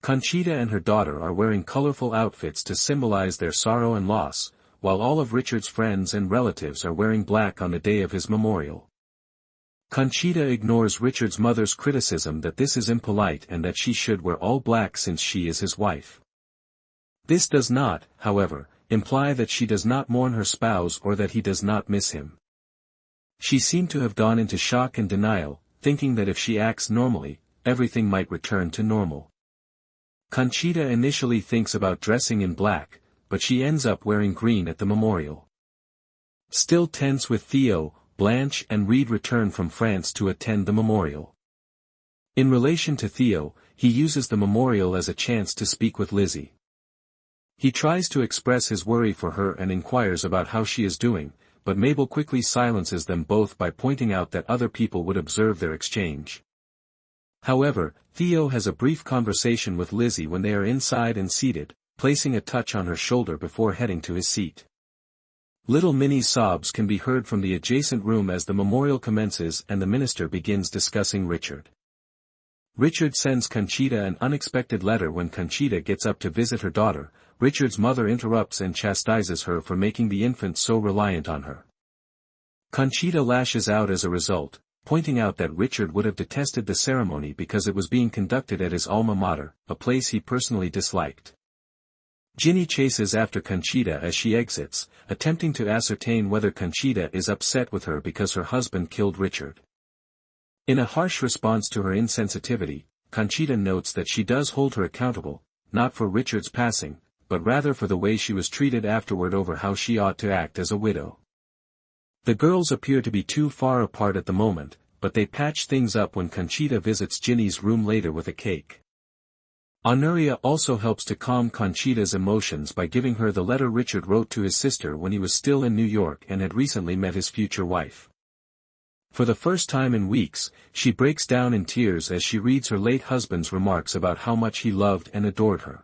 Conchita and her daughter are wearing colorful outfits to symbolize their sorrow and loss, while all of Richard's friends and relatives are wearing black on the day of his memorial. Conchita ignores Richard's mother's criticism that this is impolite and that she should wear all black since she is his wife. This does not, however, imply that she does not mourn her spouse or that he does not miss him. She seemed to have gone into shock and denial, thinking that if she acts normally, everything might return to normal. Conchita initially thinks about dressing in black, but she ends up wearing green at the memorial. Still tense with Theo, Blanche and Reede return from France to attend the memorial. In relation to Theo, he uses the memorial as a chance to speak with Lizzy. He tries to express his worry for her and inquires about how she is doing, but Mabel quickly silences them both by pointing out that other people would observe their exchange. However, Theo has a brief conversation with Lizzy when they are inside and seated, placing a touch on her shoulder before heading to his seat. Little mini sobs can be heard from the adjacent room as the memorial commences and the minister begins discussing Richard. Richard sends Conchita an unexpected letter. When Conchita gets up to visit her daughter, Richard's mother interrupts and chastises her for making the infant so reliant on her. Conchita lashes out as a result, pointing out that Richard would have detested the ceremony because it was being conducted at his alma mater, a place he personally disliked. Ginny chases after Conchita as she exits, attempting to ascertain whether Conchita is upset with her because her husband killed Richard. In a harsh response to her insensitivity, Conchita notes that she does hold her accountable, not for Richard's passing, but rather for the way she was treated afterward over how she ought to act as a widow. The girls appear to be too far apart at the moment, but they patch things up when Conchita visits Ginny's room later with a cake. Honoria also helps to calm Conchita's emotions by giving her the letter Richard wrote to his sister when he was still in New York and had recently met his future wife. For the first time in weeks, she breaks down in tears as she reads her late husband's remarks about how much he loved and adored her.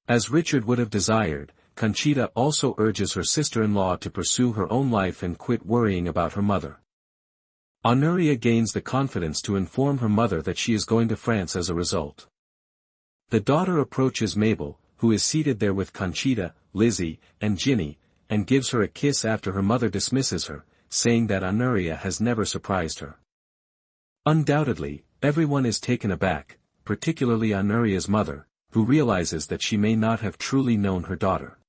As Richard would have desired, Conchita also urges her sister-in-law to pursue her own life and quit worrying about her mother. Honoria gains the confidence to inform her mother that she is going to France as a result. The daughter approaches Mabel, who is seated there with Conchita, Lizzy, and Ginny, and gives her a kiss after her mother dismisses her, saying that Honoria has never surprised her. Undoubtedly, everyone is taken aback, particularly Honoria's mother, who realizes that she may not have truly known her daughter.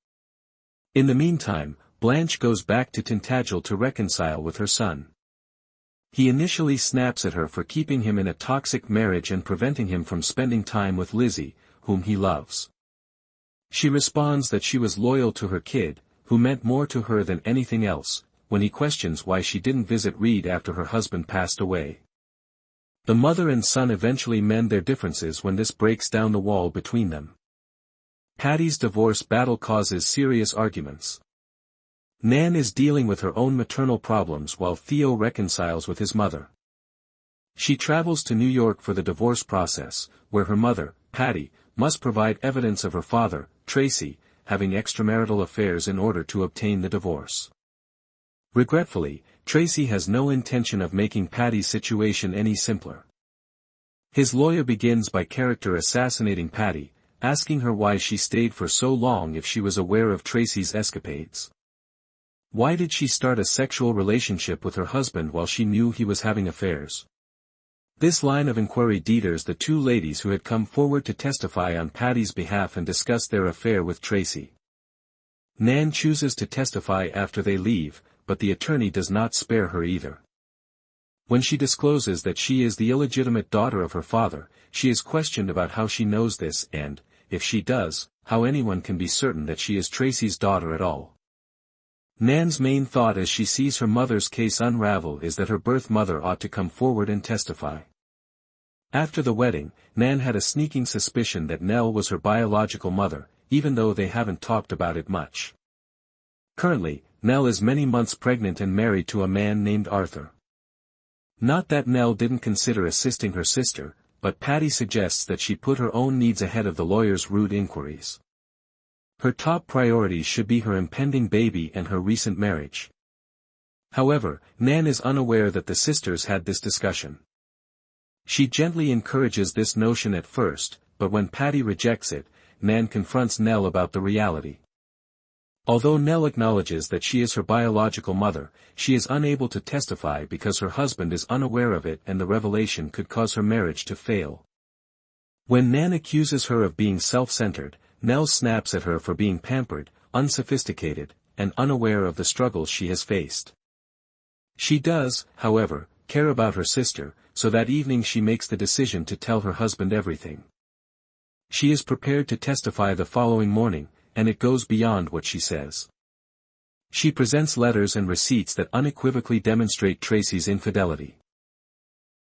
In the meantime, Blanche goes back to Tintagel to reconcile with her son. He initially snaps at her for keeping him in a toxic marriage and preventing him from spending time with Lizzy, whom he loves. She responds that she was loyal to her kid, who meant more to her than anything else, when he questions why she didn't visit Reede after her husband passed away. The mother and son eventually mend their differences when this breaks down the wall between them. Patty's divorce battle causes serious arguments. Nan is dealing with her own maternal problems while Theo reconciles with his mother. She travels to New York for the divorce process, where her mother, Patty, must provide evidence of her father, Tracy, having extramarital affairs in order to obtain the divorce. Regretfully, Tracy has no intention of making Patty's situation any simpler. His lawyer begins by character assassinating Patty, asking her why she stayed for so long if she was aware of Tracy's escapades. Why did she start a sexual relationship with her husband while she knew he was having affairs? This line of inquiry deters the two ladies who had come forward to testify on Patty's behalf and discuss their affair with Tracy. Nan chooses to testify after they leave, but the attorney does not spare her either. When she discloses that she is the illegitimate daughter of her father, she is questioned about how she knows this and, if she does, how anyone can be certain that she is Tracy's daughter at all. Nan's main thought as she sees her mother's case unravel is that her birth mother ought to come forward and testify. After the wedding, Nan had a sneaking suspicion that Nell was her biological mother, even though they haven't talked about it much. Currently, Nell is many months pregnant and married to a man named Arthur. Not that Nell didn't consider assisting her sister, but Patty suggests that she put her own needs ahead of the lawyer's rude inquiries. Her top priorities should be her impending baby and her recent marriage. However, Nan is unaware that the sisters had this discussion. She gently encourages this notion at first, but when Patty rejects it, Nan confronts Nell about the reality. Although Nell acknowledges that she is her biological mother, she is unable to testify because her husband is unaware of it and the revelation could cause her marriage to fail. When Nan accuses her of being self-centered, Nell snaps at her for being pampered, unsophisticated, and unaware of the struggles she has faced. She does, however, care about her sister, so that evening she makes the decision to tell her husband everything. She is prepared to testify the following morning, and it goes beyond what she says. She presents letters and receipts that unequivocally demonstrate Tracy's infidelity.